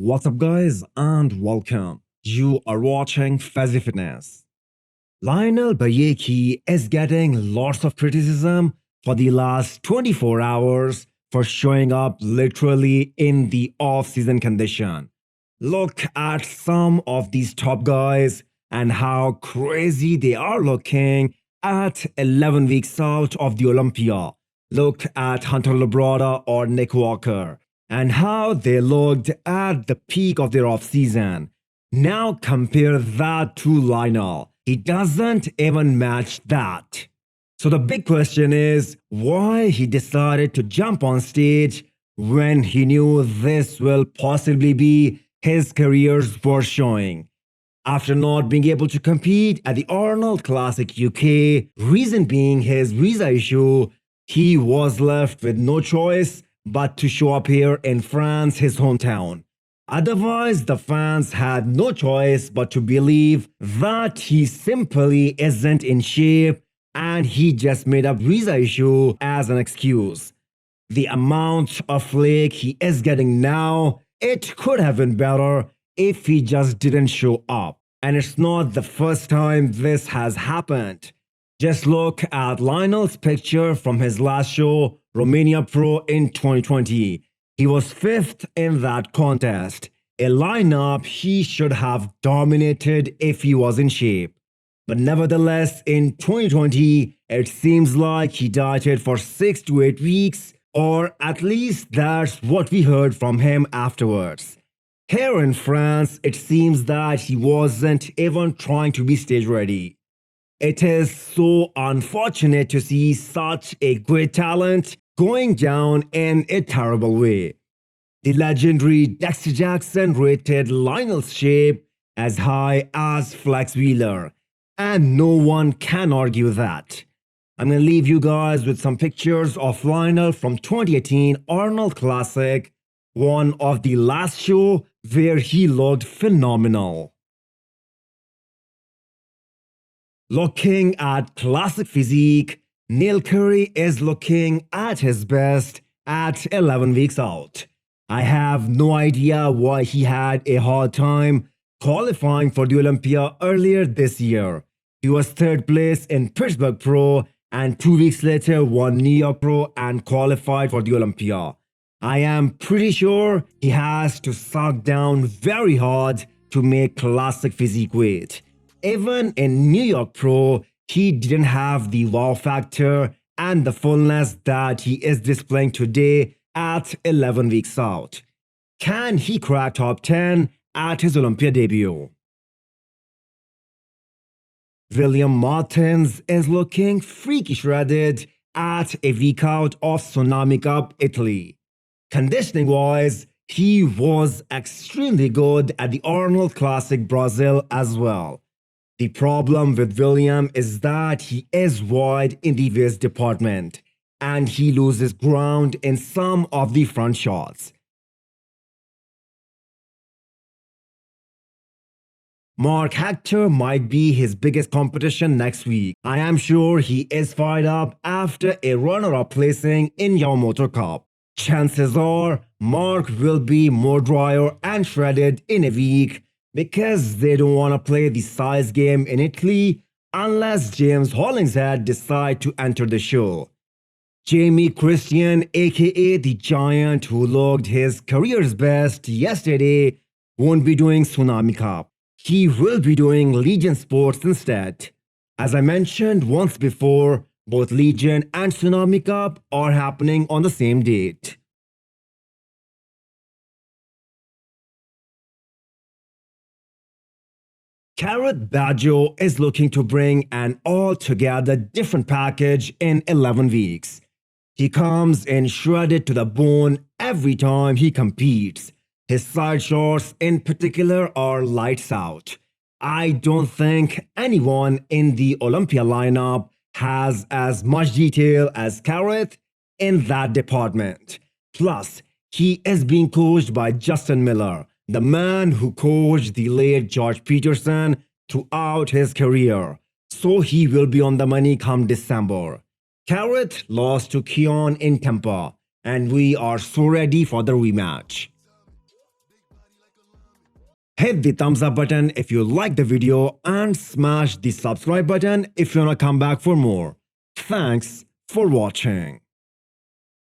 What's up guys and welcome. You are watching Fazi Fitness. Lionel Beyeke is getting lots of criticism for the last 24 hours for showing up literally in the off-season condition. Look at some of these top guys and how crazy they are looking at 11 weeks out of the Olympia. Look at Hunter Labrada or Nick Walker and how they looked at the peak of their off-season. Now compare that to Lionel. He doesn't even match that. So the big question is why he decided to jump on stage when he knew this will possibly be his career's worst showing. After not being able to compete at the Arnold Classic UK, reason being his visa issue, he was left with no choice but to show up here in France, his hometown. Otherwise, the fans had no choice but to believe that he simply isn't in shape and he just made up visa issue as an excuse. The amount of flake he is getting now, it could have been better if he just didn't show up. And it's not the first time this has happened. Just look at Lionel's picture from his last show, Romania Pro in 2020. He was 5th in that contest, a lineup he should have dominated if he was in shape. But nevertheless, in 2020, it seems like he dieted for 6 to 8 weeks, or at least that's what we heard from him afterwards. Here in France, it seems that he wasn't even trying to be stage ready. It is so unfortunate to see such a great talent going down in a terrible way. The legendary Dexter Jackson rated Lionel's shape as high as Flex Wheeler, and no one can argue that. I'm going to leave you guys with some pictures of Lionel from 2018 Arnold Classic, one of the last show where he looked phenomenal. Looking at classic physique, Neil Curry is looking at his best at 11 weeks out. I have no idea why he had a hard time qualifying for the Olympia earlier this year. He was 3rd place in Pittsburgh Pro and 2 weeks later won New York Pro and qualified for the Olympia. I am pretty sure he has to suck down very hard to make classic physique weight. Even in New York Pro, he didn't have the wow factor and the fullness that he is displaying today at 11 weeks out. Can he crack top 10 at his Olympia debut? William Martins is looking freaky shredded at a week out of Tsunami Cup, Italy. Conditioning wise, he was extremely good at the Arnold Classic Brazil as well. The problem with William is that he is wide in the waist department and he loses ground in some of the front shots. Marc Hector might be his biggest competition next week. I am sure he is fired up after a runner-up placing in Yamamoto Cup. Chances are Marc will be more drier and shredded in a week because they don't want to play the size game in Italy unless James Hollingshead decide to enter the show. Jamie Christian, aka the Giant who looked his career's best yesterday, won't be doing Tsunami Cup. He will be doing Legion Sports instead. As I mentioned once before, both Legion and Tsunami Cup are happening on the same date. Kerrith Bajo is looking to bring an altogether different package in 11 weeks. He comes in shredded to the bone every time he competes. His side shots in particular are lights out. I don't think anyone in the Olympia lineup has as much detail as Kerrith in that department. Plus, he is being coached by Justin Miller, the man who coached the late George Peterson throughout his career. So he will be on the money come December. Kerrith lost to Keone in Tampa, and we are so ready for the rematch. Hit the thumbs up button if you like the video and smash the subscribe button if you wanna come back for more. Thanks for watching.